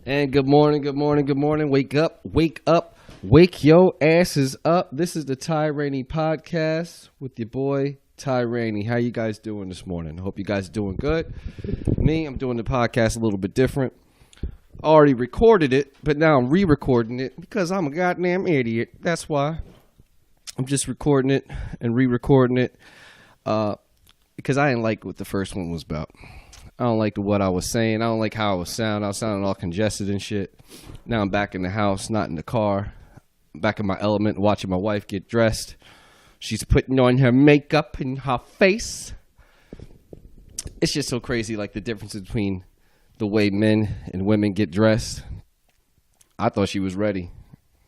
And good morning, good morning, good morning. Wake up, wake up, wake your asses up. This is the Ty Raney Podcast with your boy, Ty Raney. How you guys doing this morning? I hope you guys are doing good. Me, I'm doing the podcast a little bit different. I already recorded it, but now I'm re-recording it because I'm a goddamn idiot. That's why. I'm just recording it and re-recording it because I didn't like what the first one was about. I don't like what I was saying. I don't like how I was sounding. I was sounding all congested and shit. Now I'm back in the house, not in the car. I'm back in my element, watching my wife get dressed. She's putting on her makeup and her face. It's just so crazy, like the difference between the way men and women get dressed. I thought she was ready.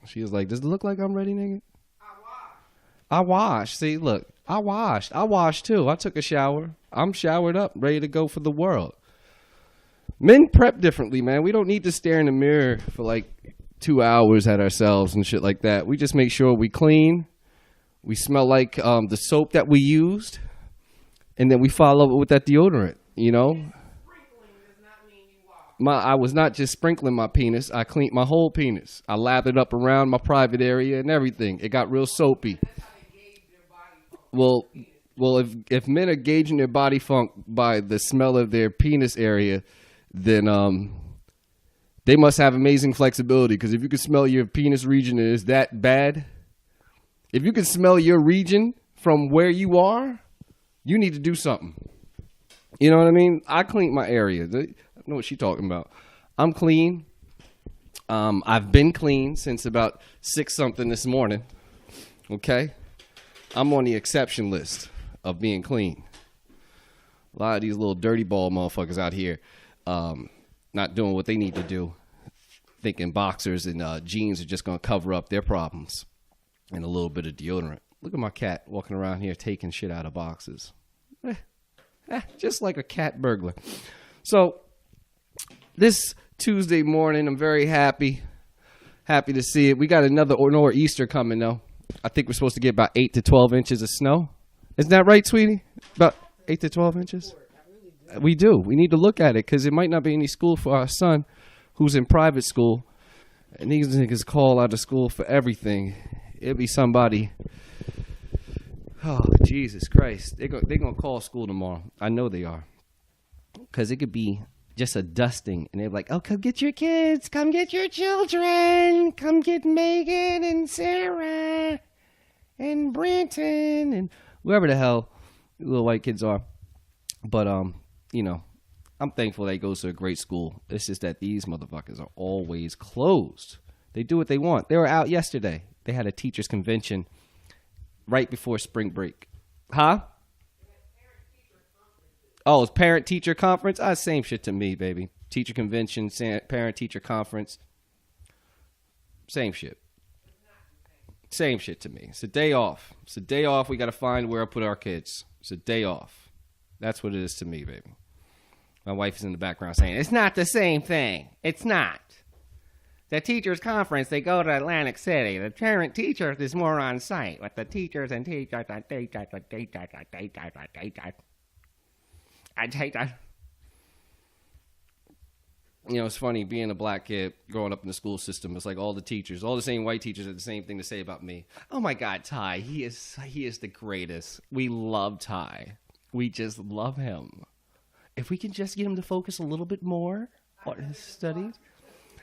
She was like, does it look like I'm ready, nigga? I washed. See, look, I washed. I washed too. I took a shower. I'm showered up, ready to go for the world. Men prep differently, man. We don't need to stare in the mirror for like 2 hours at ourselves and shit like that. We just make sure we clean. We smell like the soap that we used. And then we follow it with that deodorant, you know? Sprinkling does not mean you wash. I was not just sprinkling my penis. I cleaned my whole penis. I lathered up around my private area and everything. It got real soapy. Well, if men are gauging their body funk by the smell of their penis area, then they must have amazing flexibility. Because if you can smell your penis region and it's that bad, if you can smell your region from where you are, you need to do something. You know what I mean? I cleaned my area. I know what she's talking about. I'm clean. I've been clean since about 6-something this morning. Okay? I'm on the exception list of being clean. A lot of these little dirty ball motherfuckers out here not doing what they need to do, thinking boxers and jeans are just going to cover up their problems and a little bit of deodorant. Look at my cat walking around here taking shit out of boxes. Just like a cat burglar. So this Tuesday morning, I'm very happy to see it. We got another nor'easter coming, though. I think we're supposed to get about 8 to 12 inches of snow. Isn't that right, sweetie? About 8 to 12 inches? We do. We need to look at it because it might not be any school for our son who's in private school. And these niggas call out of school for everything. It'll be somebody. Oh, Jesus Christ. They're going to call school tomorrow. I know they are. Because it could be just a dusting. And they're like, oh, come get your kids. Come get your children. Come get Megan and Sarah and Brenton and whoever the hell little white kids are. But, you know, I'm thankful that he goes to a great school. It's just that these motherfuckers are always closed. They do what they want. They were out yesterday. They had a teachers' convention right before spring break. Huh? Oh, it's parent-teacher conference? Same shit to me, baby. Teacher convention, parent-teacher conference. Same shit. Same shit to me. It's a day off. It's a day off. We got to find where I put our kids. It's a day off. That's what it is to me, baby. My wife is in the background saying, it's not the same thing. It's not. The teachers' conference, they go to Atlantic City. The parent-teacher is more on site with the teachers and teachers. You know, it's funny being a black kid growing up in the school system. It's like all the teachers, all the same white teachers have the same thing to say about me. Oh my God, Ty, he is the greatest. We love Ty. We just love him. If we can just get him to focus a little bit more on his studies.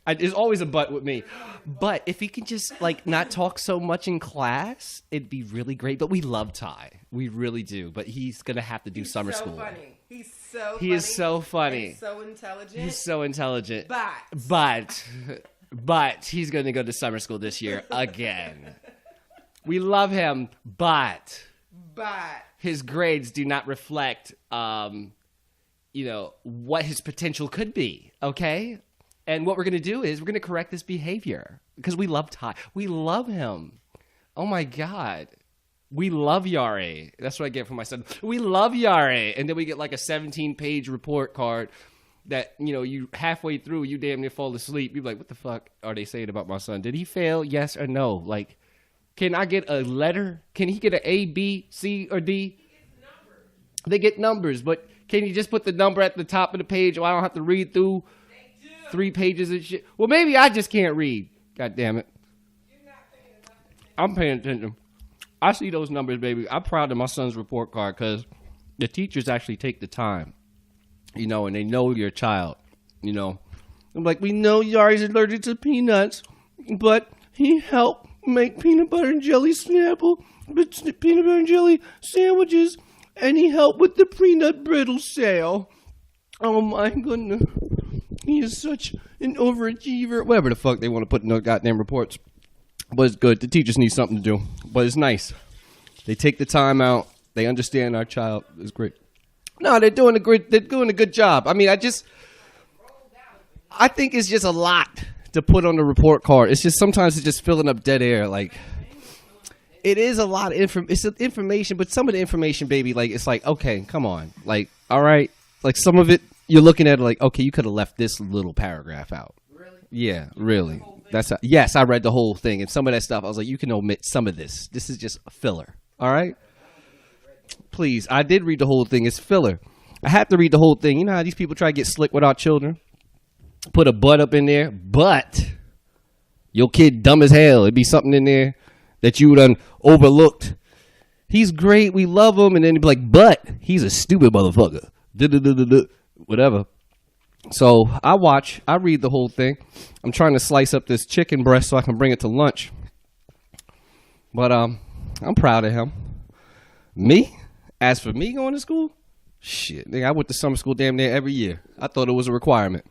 There's always a but with me. But if he can just like not talk so much in class, it'd be really great. But we love Ty. We really do. But he's going to have to do summer school. Funny. He's so funny. He is so funny. He's so intelligent. He's so intelligent. But he's going to go to summer school this year again. We love him, but his grades do not reflect, you know, what his potential could be. Okay? And what we're going to do is we're going to correct this behavior because we love Ty. We love him. Oh, my God. We love Yari. That's what I get from my son. We love Yari. And then we get like a 17-page report card that, you know, you halfway through, you damn near fall asleep. You're like, what the fuck are they saying about my son? Did he fail? Yes or no? Like, can I get a letter? Can he get an A, B, C, or D? They get numbers, but can you just put the number at the top of the page so I don't have to read through 3 pages of shit. Well, maybe I just can't read. God damn it. I'm paying attention. I see those numbers, baby. I'm proud of my son's report card because the teachers actually take the time, you know, and they know your child, you know. I'm like, we know Yari's allergic to peanuts, but he helped make peanut butter and jelly peanut butter and jelly sandwiches, and he helped with the peanut brittle sale. Oh my goodness. He is such an overachiever. Whatever the fuck they want to put in those goddamn reports. But it's good. The teachers need something to do. But it's nice. They take the time out. They understand our child. It's great. No, they're doing a good job. I mean, I think it's just a lot to put on the report card. It's just sometimes it's just filling up dead air. Like, it is a lot of information, but some of the information, baby, like, it's like, okay, come on. Like, all right. Like, some of it, you're looking at it like, okay, you could have left this little paragraph out. Really? Yeah, really. Yes, I read the whole thing. And some of that stuff, I was like, you can omit some of this. This is just a filler. All right? Please, I did read the whole thing. It's filler. I have to read the whole thing. You know how these people try to get slick with our children? Put a but up in there. But your kid dumb as hell. It'd be something in there that you done overlooked. He's great. We love him. And then it'd be like, but he's a stupid motherfucker. Whatever. So I read the whole thing. I'm trying to slice up this chicken breast so I can bring it to lunch. But I'm proud of him. Me? As for me going to school? Shit, nigga, I went to summer school damn near every year. I thought it was a requirement.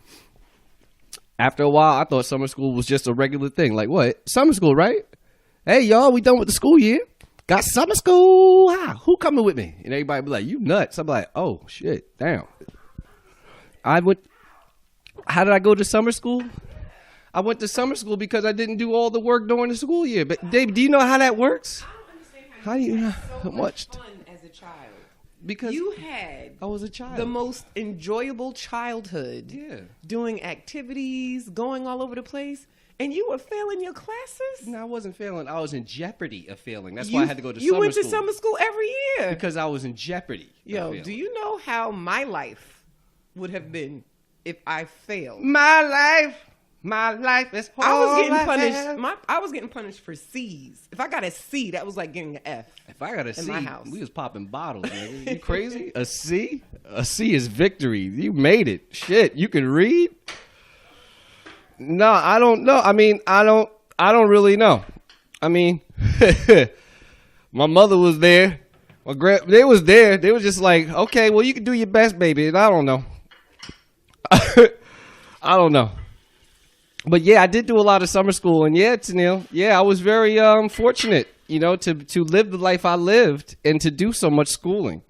After a while, I thought summer school was just a regular thing. Like, what? Summer school, right? Hey, y'all, we done with the school year. Got summer school. Who coming with me? And everybody be like, you nuts. I'm like, oh, shit, damn. How did I go to summer school? I went to summer school because I didn't do all the work during the school year. But, Dave, do you know how that works? I don't understand how do you know so much fun as a child. Because I was a child. The most enjoyable childhood. Yeah. Doing activities, going all over the place. And you were failing your classes? No, I wasn't failing. I was in jeopardy of failing. That's why I had to go to summer school. You went to summer school every year. Because I was in jeopardy. Yo, do you know how my life would have been if I failed? My life is hard. I was getting punished for C's. If I got a C, that was like getting an F. If I got a C, my house. We was popping bottles, nigga. You crazy? A C? A C is victory. You made it. Shit, you can read? No, I don't know. I mean, I don't really know. I mean, my mother was there. They was there. They was just like, okay, well, you can do your best, baby. And I don't know. I don't know. But yeah, I did do a lot of summer school, and yeah, Tennille, yeah, I was very fortunate, you know, to live the life I lived and to do so much schooling.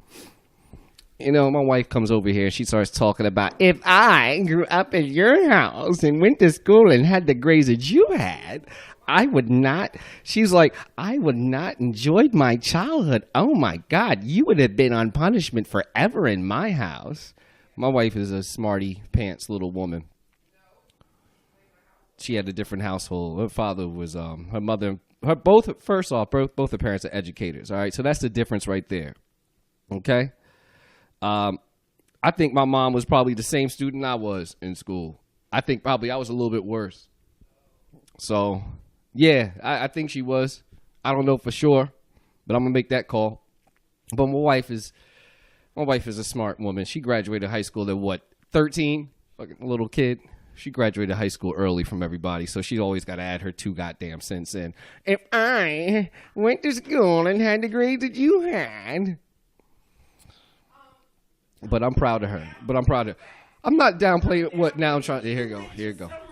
You know, my wife comes over here, she starts talking about, if I grew up at your house and went to school and had the grades that you had, I would not, she's like, I would not enjoyed my childhood. Oh my God, you would have been on punishment forever in my house. My wife is a smarty pants little woman. She had a different household. Her father was her mother. Both her parents are educators. All right, so that's the difference right there. Okay, I think my mom was probably the same student I was in school. I think probably I was a little bit worse. So yeah, I think she was. I don't know for sure, but I'm gonna make that call. But my wife is a smart woman. She graduated high school at what, 13? Fucking little kid. She graduated high school early from everybody, so she's always got to add her 2 goddamn cents in. If I went to school and had the grades that you had. But I'm proud of her. I'm not downplaying what now I'm trying to. Here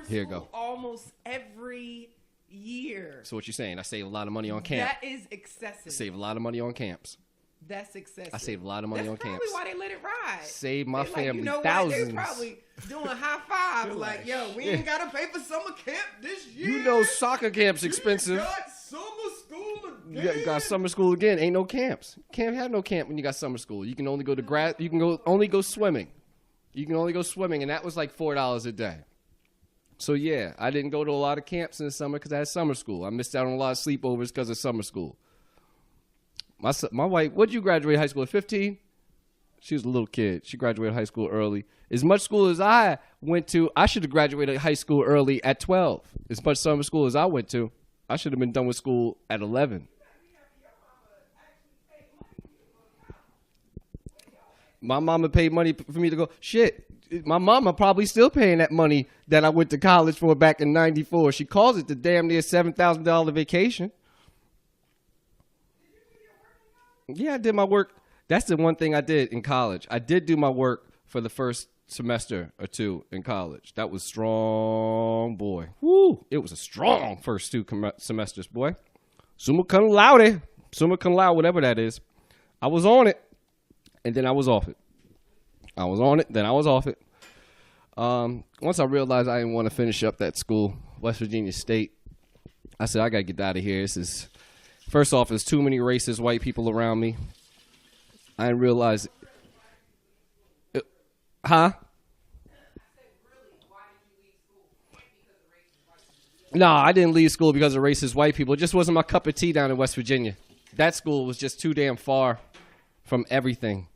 you go. Almost every year. So what you saying? I save a lot of money on camp. That is excessive. Save a lot of money on camps. That's excessive. I saved a lot of money on camps. That's probably why they let it ride. Save my family thousands. thousands. They probably doing high fives like, yo, we ain't got to pay for summer camp this year. You know soccer camp's expensive. You got summer school again. You got summer school again. Ain't no camps. Can't have no camp when you got summer school. You can only go to you can only go swimming. You can only go swimming, and that was like $4 a day. So yeah, I didn't go to a lot of camps in the summer because I had summer school. I missed out on a lot of sleepovers because of summer school. My wife, what'd you graduate high school at 15? She was a little kid. She graduated high school early. As much school as I went to, I should have graduated high school early at 12. As much summer school as I went to, I should have been done with school at 11. My mama paid money for me to go. Shit, my mama probably still paying that money that I went to college for back in 94. She calls it the damn near $7,000 vacation. Yeah, I did my work. That's the one thing I did in college. I did do my work for the first semester or two in college. That was strong, boy. Woo! It was a strong first two semesters, boy. Summa cum laude. Summa cum laude, whatever that is. I was on it, and then I was off it. I was on it, then I was off it. Once I realized I didn't want to finish up that school, West Virginia State, I said, I got to get out of here. First off, there's too many racist white people around me. I didn't realize. Huh? No, I didn't leave school because of racist white people. It just wasn't my cup of tea down in West Virginia. That school was just too damn far from everything.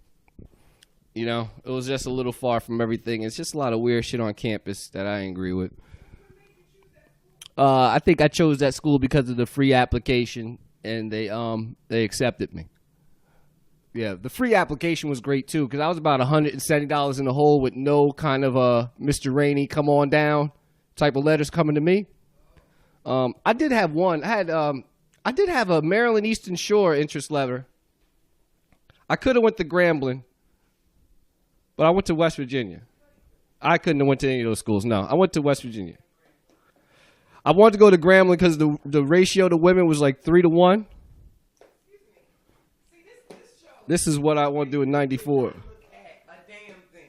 You know, it was just a little far from everything. It's just a lot of weird shit on campus that I didn't agree with. I think I chose that school because of the free application, and they accepted me. Yeah, the free application was great, too, because I was about $170 in the hole with no kind of Mr. Raney, come on down type of letters coming to me. I did have one. I did have a Maryland Eastern Shore interest letter. I could have went to Grambling, but I went to West Virginia. I couldn't have went to any of those schools. No, I went to West Virginia. I wanted to go to Grambling because the ratio to women was like 3-1. This is what I want to do in 94.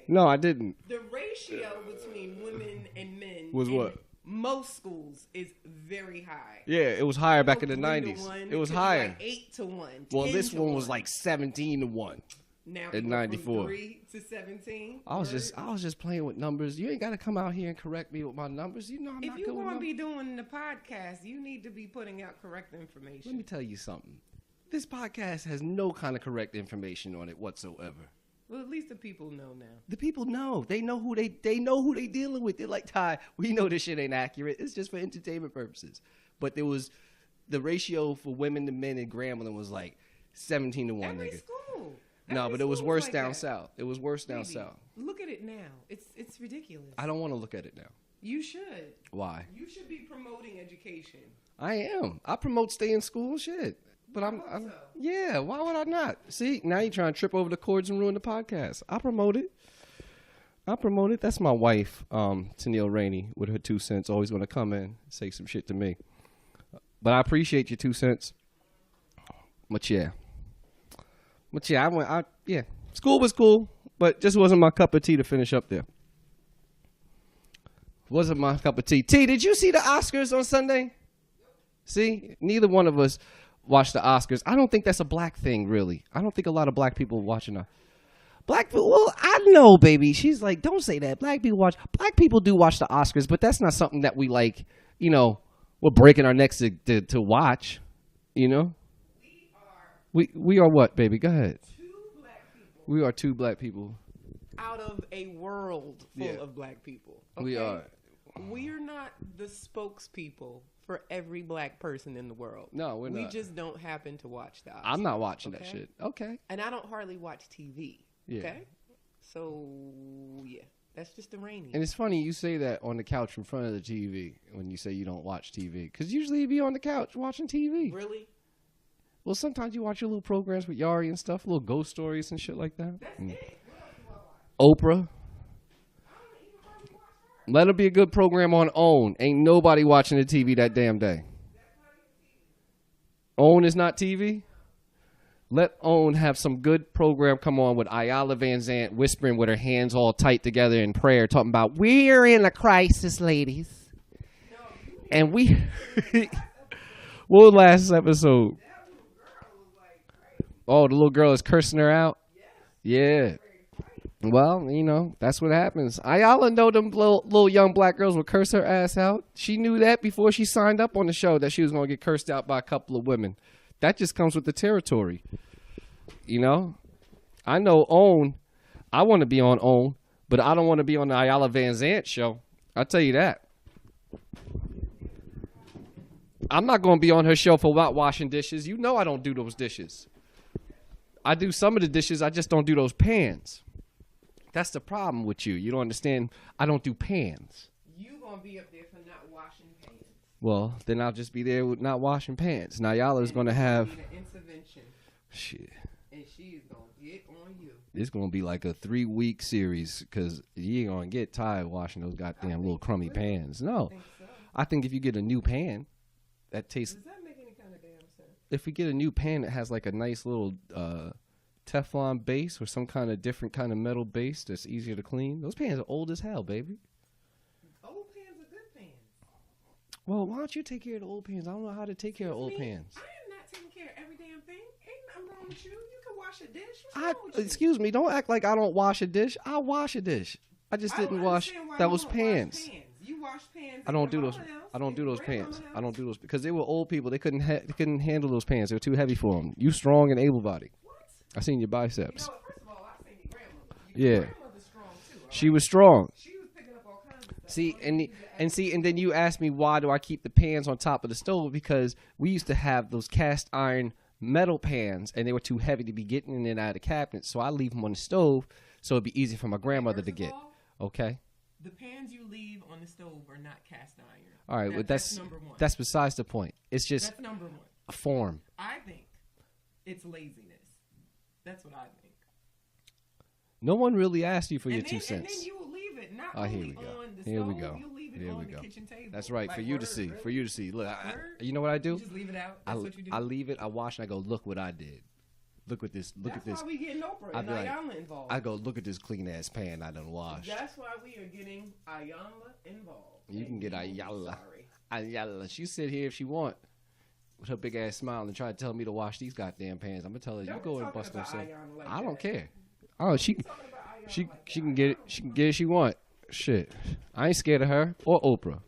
No, I didn't. The ratio between women and men was what? Most schools is very high. Yeah, it was higher back in the 90s. It was higher. Like 8-1. Well, this one was like 17-1. Now in 94. From 3 to 17. I was just playing with numbers. You ain't got to come out here and correct me with my numbers. You know I'm not good with numbers. If you want to be doing the podcast, you need to be putting out correct information. Let me tell you something. This podcast has no kind of correct information on it whatsoever. Well, at least the people know now. The people know. They know who they dealing with. They're like, Ty, we know this shit ain't accurate. It's just for entertainment purposes. But there was the ratio for women to men in Grambling was like 17-1. Every nigga. School. No, but it was worse down south. It was worse down south. Look at it now. It's ridiculous. I don't want to look at it now. You should. Why? You should be promoting education. I am. I promote stay in school shit. But I'm yeah, why would I not? See, now you're trying to trip over the cords and ruin the podcast. I promote it. That's my wife, Ty Raney, with her 2 cents. Always want to come in and say some shit to me. But I appreciate your 2 cents. But yeah, school was cool, but just wasn't my cup of tea to finish up there. Wasn't my cup of tea. T, did you see the Oscars on Sunday? See, neither one of us watch the Oscars. I don't think that's a black thing, really. I don't think a lot of black people watching black people. Well, I know, baby. She's like, don't say that. Black people do watch the Oscars, but that's not something that we like. You know, we're breaking our necks to watch. You know, we are what, baby? Go ahead. 2 black people. We are 2 black people out of a world full of black people. Okay? We are. We're not the spokespeople for every black person in the world. No, we're not. We just don't happen to watch the Oscars. I'm not watching that shit. Okay. And I don't hardly watch TV. Yeah. Okay? So, yeah. That's just the Raney. And it's funny you say that on the couch in front of the TV when you say you don't watch TV. Because usually you be on the couch watching TV. Really? Well, sometimes you watch your little programs with Yari and stuff, little ghost stories and shit like that. That's it. What else do I watch? Oprah. Let it be a good program on OWN. Ain't nobody watching the TV that damn day. OWN is not TV? Let OWN have some good program come on with Ayala Van Zandt whispering with her hands all tight together in prayer, talking about, we're in a crisis, ladies. And we... What was last episode? Oh, the little girl is cursing her out? Yeah. Well, you know, that's what happens. Ayala know them little young black girls will curse her ass out. She knew that before she signed up on the show, that she was going to get cursed out by a couple of women. That just comes with the territory. You know? I know OWN I want to be on OWN, but I don't want to be on the Ayala Van Zant show. I'll tell you that. I'm not going to be on her show for not washing dishes. You know I don't do those dishes. I do some of the dishes. I just don't do those pans. That's the problem with you. You don't understand. I don't do pans. You going to be up there for not washing pans. Well, then I'll just be there with not washing pants. Now, y'all is going to have... An intervention. Shit. And she is going to get on you. It's going to be like a 3-week series because you ain't going to get tired washing those goddamn little crummy pans. No. I think if you get a new pan that tastes... Does that make any kind of damn sense? If we get a new pan that has like a nice little Teflon base or some kind of different kind of metal base that's easier to clean, those pans are old as hell, baby. Old pans are good pans. Well, why don't you take care of the old pans? I don't know how to take care of old pans. I am not taking care of every damn thing. Ain't nothing wrong with you. You can wash a dish. What's wrong with you? Excuse me, don't act like I don't wash a dish. I wash a dish. I just didn't wash those pans. You wash pans. I don't do those. I don't do those pans. I don't do those because they were old people. They couldn't handle those pans. They were too heavy for them. You strong and able-bodied. What? I seen your biceps. You know, first of all, I seen your grandmother. Yeah. Grandmother's strong too. Right? She was strong. She was picking up all kinds of stuff. See, and then you asked me why do I keep the pans on top of the stove? Because we used to have those cast iron metal pans, and they were too heavy to be getting in and out of the cabinets. So I leave them on the stove, so it'd be easy for my grandmother to get. Okay. The pans you leave on the stove are not cast iron. All right, but that's number one. That's besides the point. It's just that's number one. A form. I think it's laziness. That's what I think. No one really asked you for your 2 cents. And then you will leave it not only on the stove, Here we go. you leave it Here on we the go. kitchen table. That's right, like, for you to see. really? For you to see. Look, you know what I do? You just leave it out. That's what you do. I leave it. I wash and I go, look what I did. Look at this. Look at this. That's why we getting Oprah and Ayala involved. I go, look at this clean ass pan I done washed. That's why we are getting Ayala involved. You can get Ayala. Ayala. She sit here if she want with her big ass smile and try to tell me to wash these goddamn pans. I'm gonna tell her, you go and bust those. I don't care. Oh, she can get it. She can get it. She want. Shit, I ain't scared of her or Oprah.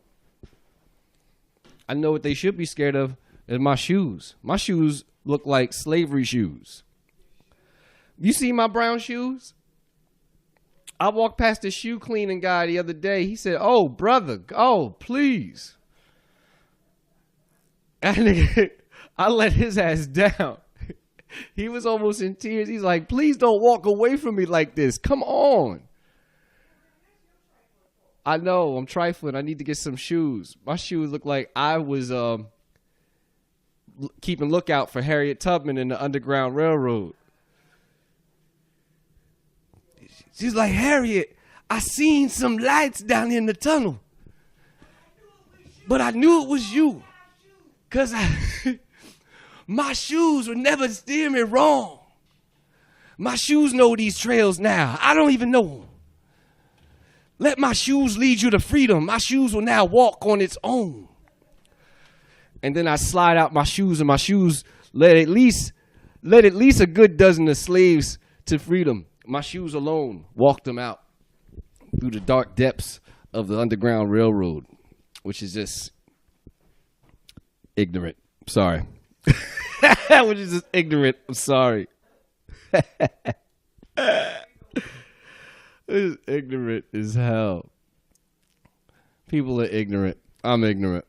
I know what they should be scared of is my shoes. My shoes look like slavery shoes. You see my brown shoes? I walked past the shoe cleaning guy the other day. He said, "Oh, brother, oh, please." And I let his ass down. He was almost in tears. He's like, "Please don't walk away from me like this. Come on." I know, I'm trifling. I need to get some shoes. My shoes look like I was keeping lookout for Harriet Tubman in the Underground Railroad. She's like, "Harriet, I seen some lights down in the tunnel. But I knew it was you. Because my shoes would never steer me wrong. My shoes know these trails now. I don't even know them. Let my shoes lead you to freedom. My shoes will now walk on its own." And then I slide out my shoes, and my shoes led at least a good dozen of slaves to freedom. My shoes alone walked them out through the dark depths of the Underground Railroad, which is just ignorant. Sorry. Which is just ignorant. I'm sorry. It's ignorant as hell. People are ignorant. I'm ignorant.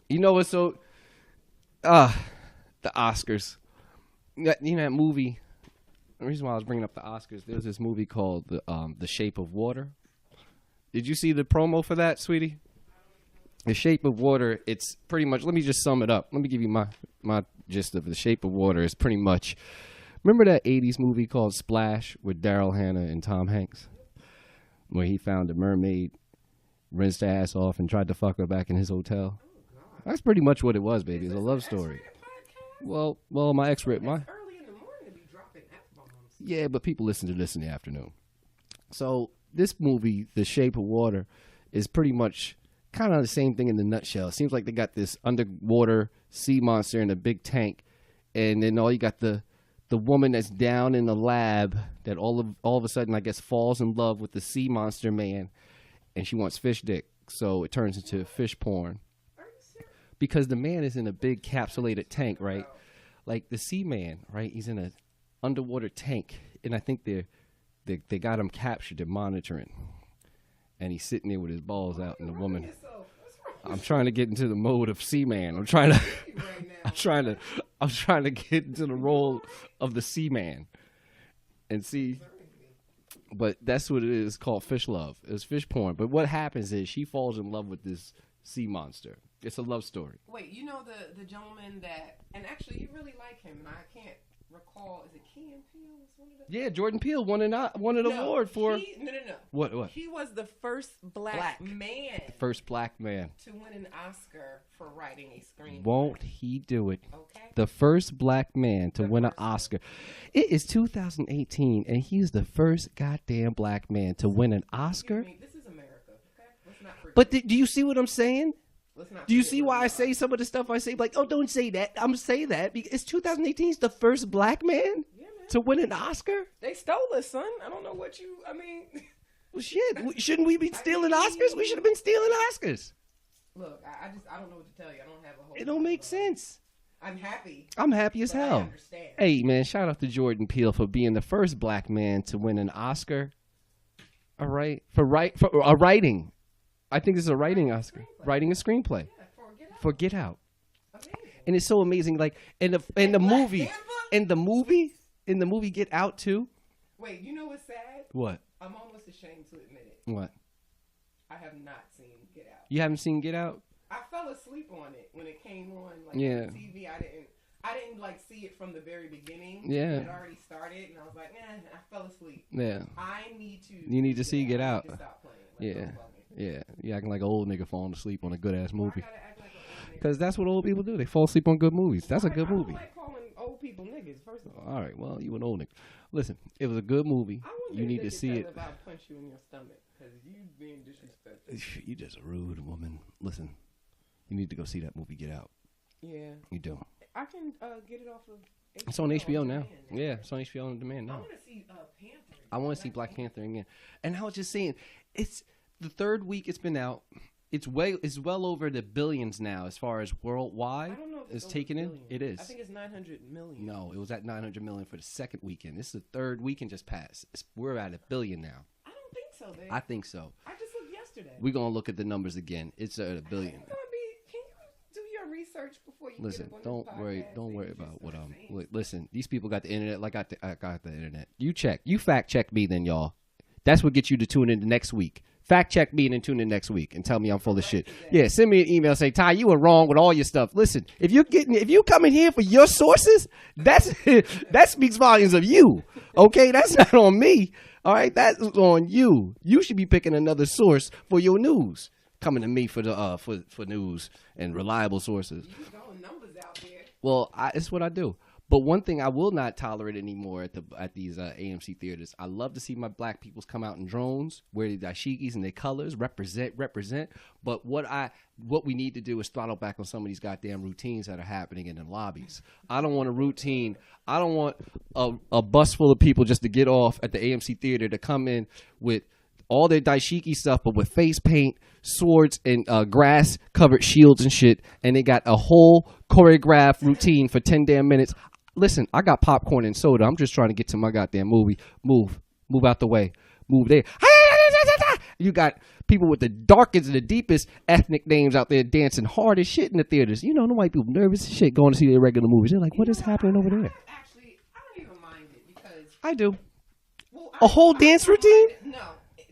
You know what's so... the Oscars. You know that movie... The reason why I was bringing up the Oscars, there's this movie called The Shape of Water. Did you see the promo for that, sweetie? The Shape of Water, it's pretty much... Let me just sum it up. Let me give you my gist of The Shape of Water. It's pretty much... Remember that 80s movie called Splash with Daryl Hannah and Tom Hanks? Where he found a mermaid, rinsed her ass off, and tried to fuck her back in his hotel? That's pretty much what it was, baby. It's a love story. Well, my ex-rip, my... Early in the morning to be dropping F-bombs. Yeah, but people listen to this in the afternoon. So this movie, The Shape of Water, is pretty much kind of the same thing in the nutshell. It seems like they got this underwater sea monster in a big tank, and then you got the woman that's down in the lab that all of a sudden, I guess, falls in love with the sea monster man, and she wants fish dick. So it turns into fish porn. Because the man is in a big capsulated tank, right? Like the sea man, right? He's in an underwater tank, and I think they're they got him captured and monitoring, and he's sitting there with his balls out, and the woman. I'm trying to get into the mode of Seaman. I'm trying to get into the role of the Seaman, and see. But that's what it is. It's called fish love. It's fish porn. But what happens is she falls in love with this sea monster. It's a love story. Wait, you know the gentleman that, and actually you really like him, and I can't recall. Is it Key and Peele? Yeah, Jordan Peele won an award for. No. What? He was the first black man. The first black man to win an Oscar for writing a screenplay. Won't he do it? Okay. The first black man to win an Oscar. It is 2018, and he's the first goddamn black man to win an Oscar. This is America, okay? Let's not forget. But do you see what I'm saying? Do you see why I say some of the stuff I say? Like, oh, don't say that. I'm saying that because it's 2018. He's the first black man to win an Oscar. They stole us, son. I don't know what you. I mean, well, shit. Shouldn't we be stealing Oscars? We should have been stealing Oscars. Look, I don't know what to tell you. I don't have a whole. It don't make sense. I'm happy. I'm happy as hell. I understand. Hey, man, shout out to Jordan Peele for being the first black man to win an Oscar. All right, for writing. I think this is a writing Oscar. Writing a screenplay. Yeah, for Get Out. Amazing. And it's so amazing. Like in the movie Get Out too. Wait, you know what's sad? What? I'm almost ashamed to admit it. What? I have not seen Get Out. You haven't seen Get Out? I fell asleep on it when it came on. Like, yeah. On TV, I didn't like see it from the very beginning. Yeah. It had already started, and I was like, I fell asleep. Yeah. You need to see Get Out. Stop playing. Like, yeah. You acting like an old nigga falling asleep on a good ass movie. I gotta act like an old nigga. Because that's what old people do. They fall asleep on good movies. That's a good movie. I don't like calling old people niggas. First of all. All right. Well, you an old nigga. Listen, it was a good movie. You need to see it. If I punch you in your stomach, because you being disrespectful. You just a rude woman. Listen, you need to go see that movie. Get Out. Yeah. You do. I can get it off of. It's on HBO now. Yeah, it's on HBO on demand now. I want to see Panther. I want to see Black Panther again. And I was just saying, it's the third week it's been out. It's well over the billions now as far as worldwide. I don't know if it's taken in. It is. I think it's 900 million. No, it was at 900 million for the second weekend. This is the third weekend just passed. We're at $1 billion now. I don't think so, babe. I think so. I just looked yesterday. We're gonna look at the numbers again. It's at $1 billion. Can you do your research before you listen? Get up on Don't this worry. podcast? Don't worry about what I'm. Listen, these people got the internet. Like I got the internet. You check. You fact check me, then y'all. That's what gets you to tune in the next week. Fact check me and then tune in next week and tell me I'm full of shit. Yeah, send me an email. Say, Ty, you were wrong with all your stuff. Listen, if you come in here for your sources, that speaks volumes of you. Okay, that's not on me. All right, that's on you. You should be picking another source for your news. Coming to me for the for news and reliable sources. You throwing numbers out there. Well, it's what I do. But one thing I will not tolerate anymore at these AMC theaters, I love to see my black peoples come out in drones, wear the dashikis and their colors, represent. But what we need to do is throttle back on some of these goddamn routines that are happening in the lobbies. I don't want a routine. I don't want a bus full of people just to get off at the AMC theater to come in with all their dashiki stuff, but with face paint, swords, and grass-covered shields and shit, and they got a whole choreographed routine for 10 damn minutes. Listen, I got popcorn and soda. I'm just trying to get to my goddamn movie. Move out the way. Move there. You got people with the darkest and the deepest ethnic names out there dancing hard as shit in the theaters. You know, the white people nervous as shit going to see their regular movies. They're like, what is happening over there? Actually, I don't even mind it because... I do. Well, a whole dance routine? No.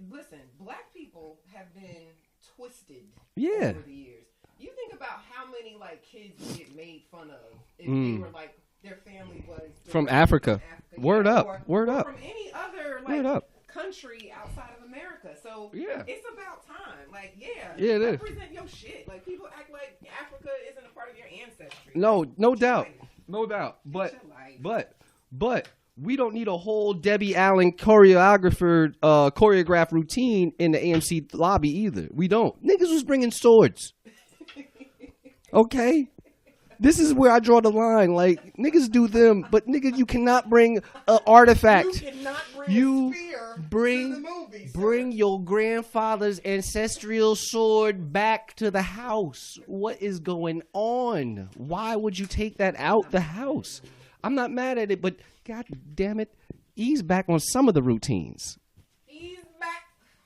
Listen, black people have been twisted over the years. You think about how many, like, kids get made fun of if they were, like, their family was from Africa. Word up. Or from any other country outside of America. So it's about time. Like, it is. Represent your shit. Like, people act like Africa isn't a part of your ancestry. No doubt. No doubt. But we don't need a whole Debbie Allen choreographed routine in the AMC lobby either. We don't. Niggas was bringing swords. Okay? This is where I draw the line. Like, niggas do them, but nigga, you cannot bring an artifact. You cannot bring a spear to the movie, bring your grandfather's ancestral sword back to the house. What is going on? Why would you take that out the house? I'm not mad at it, but god damn it, ease back on some of the routines. Ease back.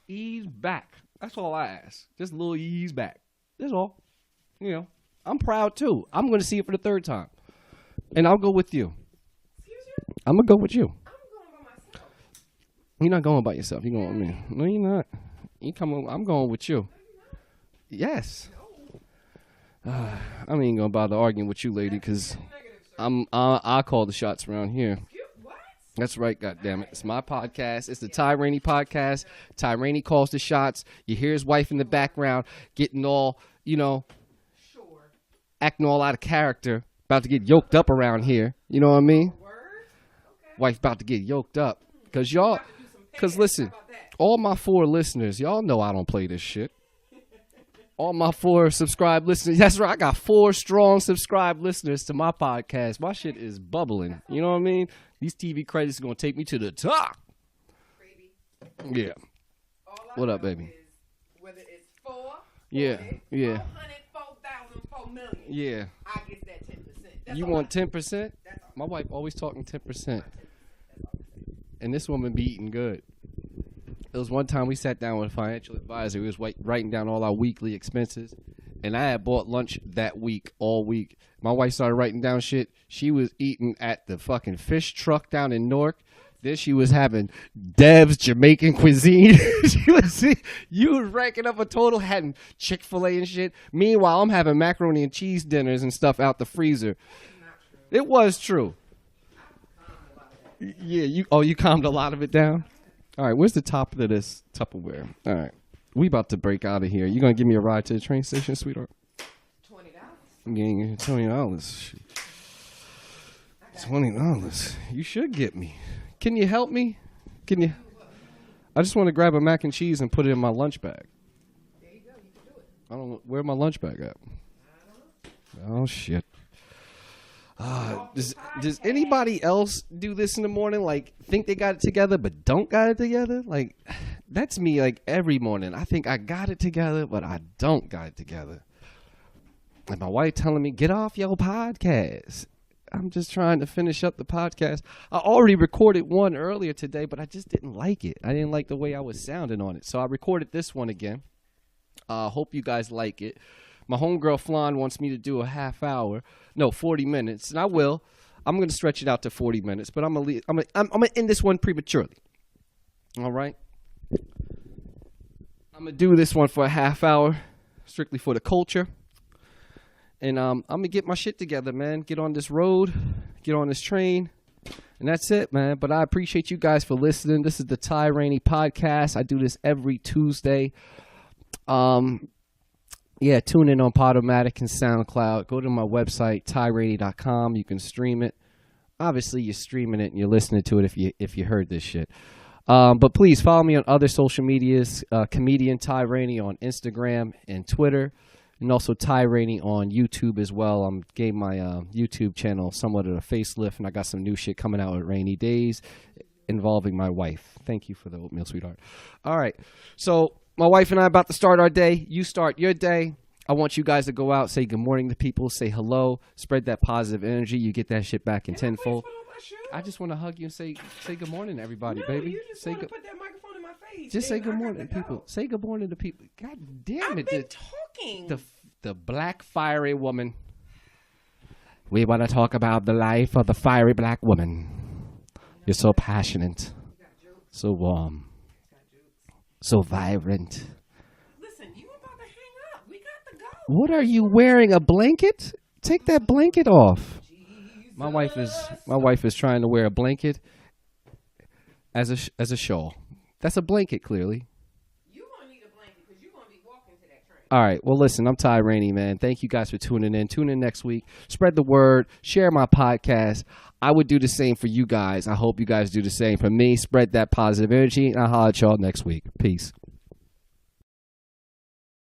Ease back. That's all I ask. Just a little ease back. That's all. You know, I'm proud too. I'm going to see it for the third time. And I'll go with you. Excuse you? I'm going to go with you. I'm going by myself. You're not going by yourself. You're going with me. No, you're not. I'm going with you. Yes. I ain't gonna bother arguing with you, lady, because I call the shots around here. What? That's right, goddammit. It's my podcast. It's the Ty Raney Podcast. Ty Raney calls the shots. You hear his wife in the background getting all, acting all out of character, about to get yoked up around here. You know what I mean? Wife about to get yoked up. Because listen, all my 4 listeners, y'all know I don't play this shit. All my 4 subscribed listeners. That's right. I got 4 strong subscribed listeners to my podcast. My shit is bubbling. You know what I mean? These TV credits are going to take me to the top. Baby. Yeah. What up, baby? Whether it's 4, yeah. 400, 4,000, 4 million. Yeah. I get that 10%. That's you want 10%? My wife always talking 10%. And this woman be eating good. It was one time we sat down with a financial advisor. He was writing down all our weekly expenses. And I had bought lunch that week, all week. My wife started writing down shit. She was eating at the fucking fish truck down in Newark. Then she was having Dev's Jamaican cuisine. You was ranking up a total, having Chick-fil-A and shit. Meanwhile, I'm having macaroni and cheese dinners and stuff out the freezer. It was true. Yeah, you calmed a lot of it down? All right, where's the top of this Tupperware? All right, we about to break out of here. You gonna give me a ride to the train station, sweetheart? $20. I'm getting you $20. $20. You should get me. Can you help me? Can you? I just want to grab a mac and cheese and put it in my lunch bag. There you go. You can do it. I don't know where my lunch bag at. Oh shit. Does anybody else do this in the morning? Like, think they got it together but don't got it together? Like, that's me. Like every morning, I think I got it together but I don't got it together. Like my wife telling me, "Get off your podcast." I'm just trying to finish up the podcast. I already recorded one earlier today, but I just didn't like it. I didn't like the way I was sounding on it, so I recorded this one again. Hope you guys like it. My homegirl Flan wants me to do a 40 minutes, and I will. I'm going to stretch it out to 40 minutes, but I'm going to end this one prematurely. All right? I'm going to do this one for a half hour, strictly for the culture. And I'm going to get my shit together, man. Get on this road, get on this train, and that's it, man. But I appreciate you guys for listening. This is the Ty Raney Podcast. I do this every Tuesday. Yeah, tune in on Podomatic and SoundCloud. Go to my website, tyraney.com. You can stream it. Obviously, you're streaming it and you're listening to it if you heard this shit. But please follow me on other social medias. Comedian Ty Raney on Instagram and Twitter. And also Ty Raney on YouTube as well. I'm getting my YouTube channel somewhat of a facelift, and I got some new shit coming out at Rainy Days involving my wife. Thank you for the oatmeal, sweetheart. All right, so my wife and I are about to start our day. You start your day. I want you guys to go out, say good morning to people, say hello, spread that positive energy. You get that shit back in tenfold. I just want to hug you and say good morning to everybody, baby. You just want to put that microphone in my face. Just say good morning to people. Say good morning to people. God damn it. I've been talking. The black fiery woman. We want to talk about the life of the fiery black woman. You're so passionate, so warm, so vibrant. Listen, you about to hang up. We got to go. What are you wearing? A blanket? Take that blanket off. My wife is trying to wear a blanket as a shawl. That's a blanket, clearly. You're going to need a blanket because you're going to be walking to that train. All right. Well, listen, I'm Ty Raney, man. Thank you guys for tuning in. Tune in next week. Spread the word. Share my podcast. I would do the same for you guys. I hope you guys do the same for me. Spread that positive energy, and I'll holler at y'all next week. Peace.